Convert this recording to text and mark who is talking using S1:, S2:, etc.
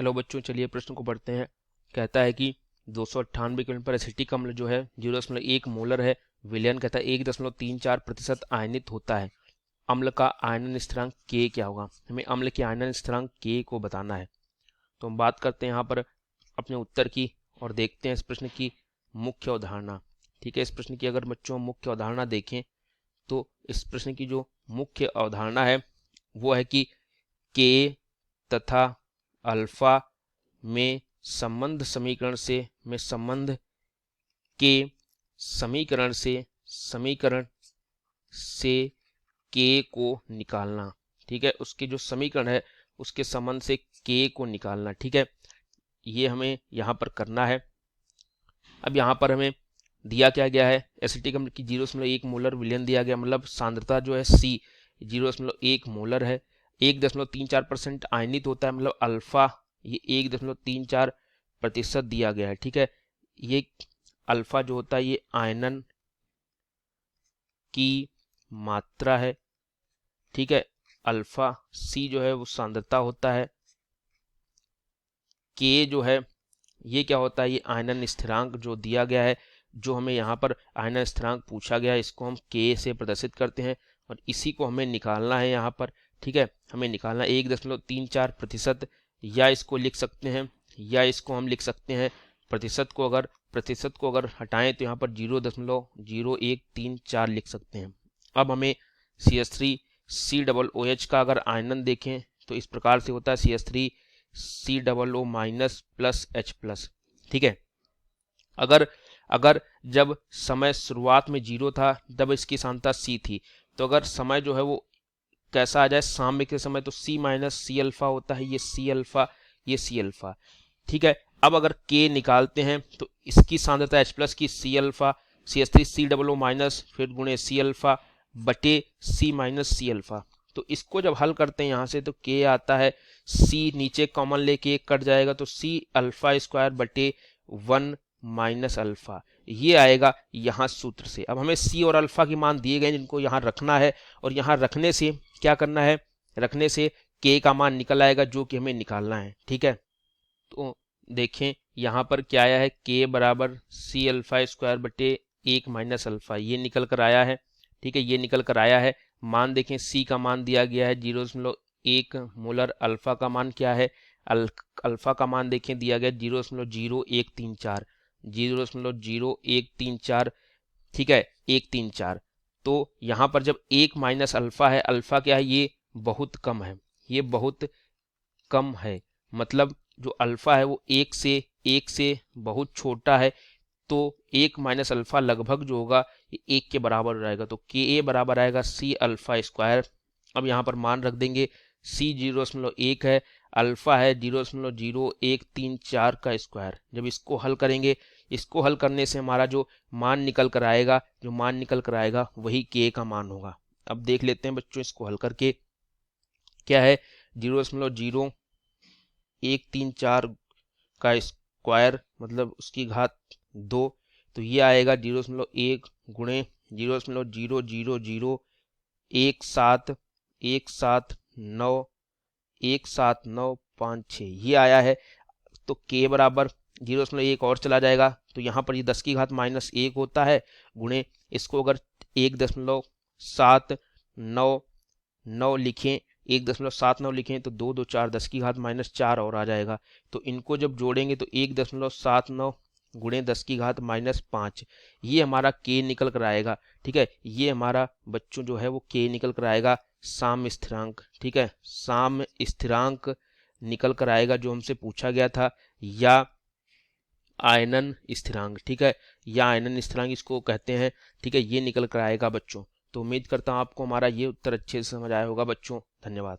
S1: चलो बच्चों चलिए प्रश्न को पढ़ते हैं। कहता है कि 298 केल्विन पर एसिटिक अम्ल जो है 0.1 मोलर है। विलयन कहता है 1.34% आयनित होता है। अम्ल का आयनन स्थिरांक K क्या होगा। हमें अम्ल के आयनन स्थिरांक K को बताना है। तो हम बात करते हैं यहाँ पर अपने उत्तर की और देखते हैं इस प्रश्न की मुख्य अवधारणा। ठीक है, इस प्रश्न की अगर बच्चों मुख्य अवधारणा देखें तो इस प्रश्न की जो मुख्य अवधारणा है वो है कि K तथा अल्फा में संबंध समीकरण से K को निकालना। ठीक है, उसके जो समीकरण है उसके संबंध से K को निकालना। ठीक है, ये हमें यहाँ पर करना है। अब यहाँ पर हमें दिया क्या गया है, एसिटिक अम्ल की 0.1 मोलर विलयन दिया गया, मतलब सांद्रता जो है C 0.1 मोलर है। 1.34% आयनित होता है, मतलब अल्फा ये 1.34% दिया गया है। ठीक है, ये अल्फा जो होता है ये आयनन की मात्रा है। ठीक है, अल्फा C जो है वो सांद्रता होता है। K जो है ये क्या होता है, ये आयनन स्थिरांक जो दिया गया है, जो हमें यहाँ पर आयनन स्थिरांक पूछा गया है, इसको हम K से प्रदर्शित करते हैं और इसी को हमें निकालना है यहाँ पर। ठीक है, हमें निकालना 1.34%, या इसको लिख सकते हैं या इसको हम लिख सकते हैं प्रतिशत को अगर हटाएं तो यहाँ पर 0.0134 लिख सकते हैं। अब हमें CH3COOH का अगर आयनन देखें तो इस प्रकार से होता है CH3COO माइनस प्लस H+। ठीक है, अगर जब समय शुरुआत में 0 था तब इसकी सांद्रता C थी, तो अगर समय जो है वो कैसा आ जाए साम्य के समय तो C माइनस C अल्फा होता है, ये C अल्फा ये C अल्फा। ठीक है, अब अगर K निकालते हैं तो इसकी सांद्रता H+ की C अल्फा CH3COO माइनस फिर गुणे C अल्फा बटे C माइनस C अल्फा। तो इसको जब हल करते हैं यहाँ से तो K आता है, C नीचे कॉमन लेके कट जाएगा तो C अल्फा स्क्वायर बटे 1 माइनस अल्फा, ये आएगा यहाँ सूत्र से। अब हमें C और अल्फा की मान दिए गए जिनको यहाँ रखना है, और यहाँ रखने से क्या करना है, रखने से K का मान निकल आएगा जो कि हमें निकालना है। ठीक है, तो देखें यहाँ पर क्या आया है, K बराबर C अल्फा स्क्वायर बटे 1 माइनस अल्फा, ये निकल कर आया है। ठीक है, ये निकल कर आया है। मान देखें C का मान दिया गया है 0.1 मोलर, अल्फा का मान क्या है, अल्फा का मान देखें दिया गया 0.0134। ठीक है, 134। तो यहाँ पर जब 1 माइनस अल्फा है, अल्फा क्या है, ये बहुत कम है, ये बहुत कम है, मतलब जो अल्फा है वो 1 से बहुत छोटा है, तो 1 माइनस अल्फा लगभग जो होगा ये 1 के बराबर रहेगा, तो Ka बराबर आएगा C अल्फा स्क्वायर। अब यहाँ पर मान रख देंगे, C 0.1 है, अल्फा है 0.0134 का स्क्वायर। जब इसको हल करेंगे, इसको हल करने से हमारा जो मान निकल कर आएगा वही K का मान होगा। अब देख लेते हैं बच्चों इसको हल करके, क्या है 0.0134 का स्क्वायर मतलब उसकी घात 2, तो ये आएगा 0.1 गुणे 0.0000179 ये आया है। तो K बराबर 0.1 और चला जाएगा तो यहाँ पर ये 10 की घात -1 होता है, गुणे इसको अगर 1.799 लिखें 1.79 लिखें तो 2 2 4 10 की घात -4 और आ जाएगा। तो इनको जब जोड़ेंगे तो 1.79 गुणे 10 की घात -5, ये हमारा K निकल कर आएगा। ठीक है, ये हमारा बच्चों जो है वो K निकल कर आएगा साम्य स्थिरांक। ठीक है, साम्य स्थिरांक निकल कर आएगा जो हमसे पूछा गया था, या आयनन स्थिरांक। ठीक है, या आयनन स्थिरांक इसको कहते हैं। ठीक है, ये निकल कर आएगा बच्चों। तो उम्मीद करता हूँ आपको हमारा ये उत्तर अच्छे से समझ आया होगा बच्चों। धन्यवाद।